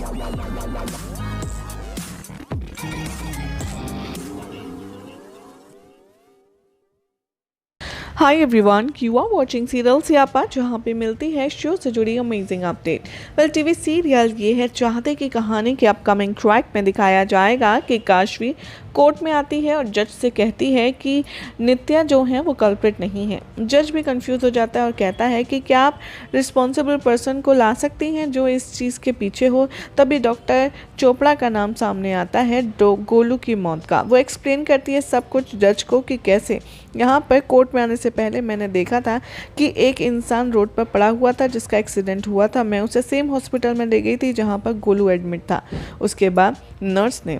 Hi everyone, you are watching serial Siyapa, जहां पे मिलती है शो से जुड़ी amazing update. Well, TV serial ये है चाहते की कहानी के अपकमिंग ट्रैक में दिखाया जाएगा कि काशवी कोर्ट में आती है और जज से कहती है कि नित्या जो है वो कल्प्रिट नहीं है। जज भी कंफ्यूज हो जाता है और कहता है कि क्या आप रिस्पॉन्सिबल पर्सन को ला सकती हैं जो इस चीज़ के पीछे हो। तभी डॉक्टर चोपड़ा का नाम सामने आता है, गोलू की मौत का। वो एक्सप्लेन करती है सब कुछ जज को कि कैसे यहाँ पर कोर्ट में आने से पहले मैंने देखा था कि एक इंसान रोड पर पड़ा हुआ था जिसका एक्सीडेंट हुआ था। मैं उसे सेम हॉस्पिटल में ले गई थी जहाँ पर गोलू एडमिट था। उसके बाद नर्स ने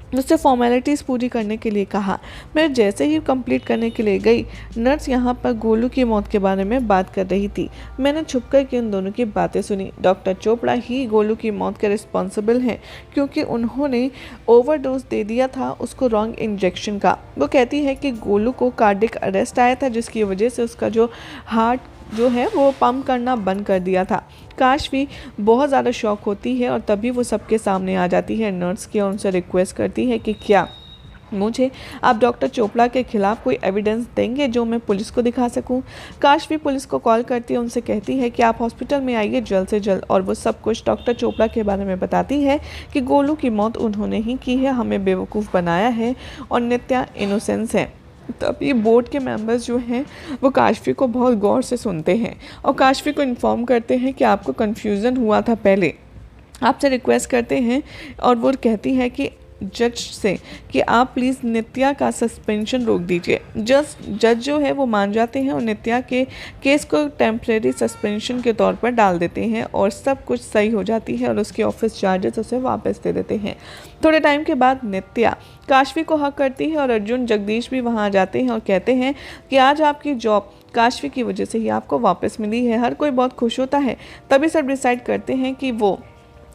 उससे फॉर्मेलिटीज़ पूरी करने के लिए कहा। मैं जैसे ही कंप्लीट करने के लिए गई, नर्स यहाँ पर गोलू की मौत के बारे में बात कर रही थी। मैंने छुपकर के उन दोनों की बातें सुनी। डॉक्टर चोपड़ा ही गोलू की मौत के रिस्पॉन्सिबल हैं क्योंकि उन्होंने ओवरडोज दे दिया था उसको रॉन्ग इंजेक्शन का। वो कहती है कि गोलू को कार्डिक अरेस्ट आया था जिसकी वजह से उसका जो हार्ट जो है वो पंप करना बंद कर दिया था। काशवी बहुत ज़्यादा शॉक होती है और तभी वो सबके सामने आ जाती है नर्स की और उनसे रिक्वेस्ट करती है कि क्या मुझे आप डॉक्टर चोपड़ा के खिलाफ कोई एविडेंस देंगे जो मैं पुलिस को दिखा सकूं। काशवी पुलिस को कॉल करती है, उनसे कहती है कि आप हॉस्पिटल में आइए जल्द से जल्द, और वो सब कुछ डॉक्टर चोपड़ा के बारे में बताती है कि गोलू की मौत उन्होंने ही की है, हमें बेवकूफ़ बनाया है और नित्या इनोसेंस है। तभी बोर्ड के मेंबर्स जो हैं वो काशवी को बहुत गौर से सुनते हैं और काशवी को इन्फॉर्म करते हैं कि आपको कन्फ्यूज़न हुआ था पहले, आपसे रिक्वेस्ट करते हैं। और वो कहती है कि जज से कि आप प्लीज़ नित्या का सस्पेंशन रोक दीजिए। जज जो है वो मान जाते हैं और नित्या के केस को टेम्परेरी सस्पेंशन के तौर पर डाल देते हैं और सब कुछ सही हो जाती है और उसके ऑफिस चार्जेस उसे वापस दे देते हैं। थोड़े टाइम के बाद नित्या काशवी को हक करती है और अर्जुन जगदीश भी वहाँ आ जाते हैं और कहते हैं कि आज आपकी जॉब काशवी की वजह से ही आपको वापस मिली है। हर कोई बहुत खुश होता है। तभी सब डिसाइड करते हैं कि वो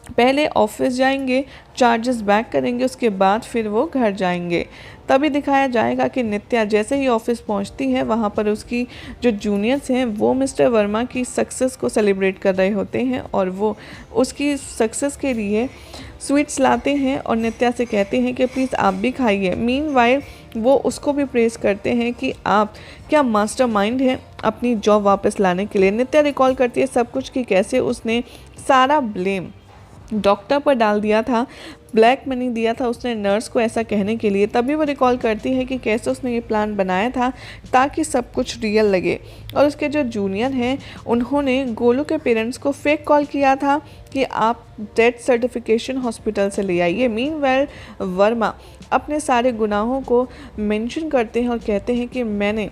पहले ऑफिस जाएंगे, चार्जेस बैक करेंगे, उसके बाद फिर वो घर जाएंगे। तभी दिखाया जाएगा कि नित्या जैसे ही ऑफिस पहुंचती है वहां पर उसकी जो जूनियर्स हैं वो मिस्टर वर्मा की सक्सेस को सेलिब्रेट कर रहे होते हैं और वो उसकी सक्सेस के लिए स्वीट्स लाते हैं और नित्या से कहते हैं कि प्लीज़ आप भी खाइए। मीनवाइल वो उसको भी प्रेज़ करते हैं कि आप क्या मास्टरमाइंड हैं अपनी जॉब वापस लाने के लिए। नित्या रिकॉल करती है सब कुछ कि कैसे उसने सारा ब्लेम डॉक्टर पर डाल दिया था, ब्लैक मनी दिया था उसने नर्स को ऐसा कहने के लिए। तभी वो रिकॉल करती है कि कैसे उसने ये प्लान बनाया था ताकि सब कुछ रियल लगे। और उसके जो जूनियर हैं उन्होंने गोलू के पेरेंट्स को फेक कॉल किया था कि आप डेथ सर्टिफिकेशन हॉस्पिटल से ले आइए। मीनवाइल वर्मा अपने सारे गुनाहों को मेंशन करते हैं और कहते हैं कि मैंने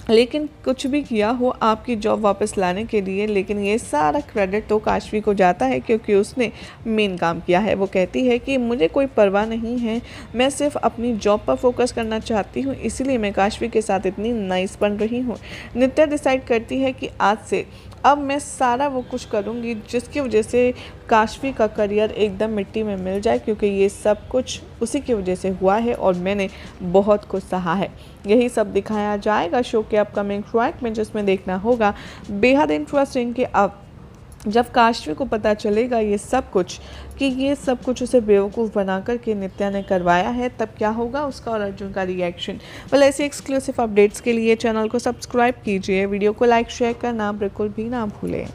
लेकिन कुछ भी किया हो आपकी जॉब वापस लाने के लिए, लेकिन ये सारा क्रेडिट तो काशवी को जाता है क्योंकि उसने मेन काम किया है। वो कहती है कि मुझे कोई परवाह नहीं है, मैं सिर्फ अपनी जॉब पर फोकस करना चाहती हूँ, इसीलिए मैं काशवी के साथ इतनी नाइस बन रही हूँ। नित्या डिसाइड करती है कि आज से अब मैं सारा वो कुछ करूँगी जिसकी वजह से काशवी का करियर एकदम मिट्टी में मिल जाए, क्योंकि ये सब कुछ उसी की वजह से हुआ है और मैंने बहुत कुछ सहा है। यही सब दिखाया जाएगा शो के अपकमिंग ट्रैक में, जिसमें देखना होगा बेहद इंटरेस्टिंग कि अब जब काशवी को पता चलेगा ये सब कुछ कि ये सब कुछ उसे बेवकूफ़ बनाकर के नित्या ने करवाया है, तब क्या होगा उसका और अर्जुन का रिएक्शन। well, ऐसे एक्सक्लूसिव अपडेट्स के लिए चैनल को सब्सक्राइब कीजिए, वीडियो को लाइक शेयर करना बिल्कुल भी ना भूलें।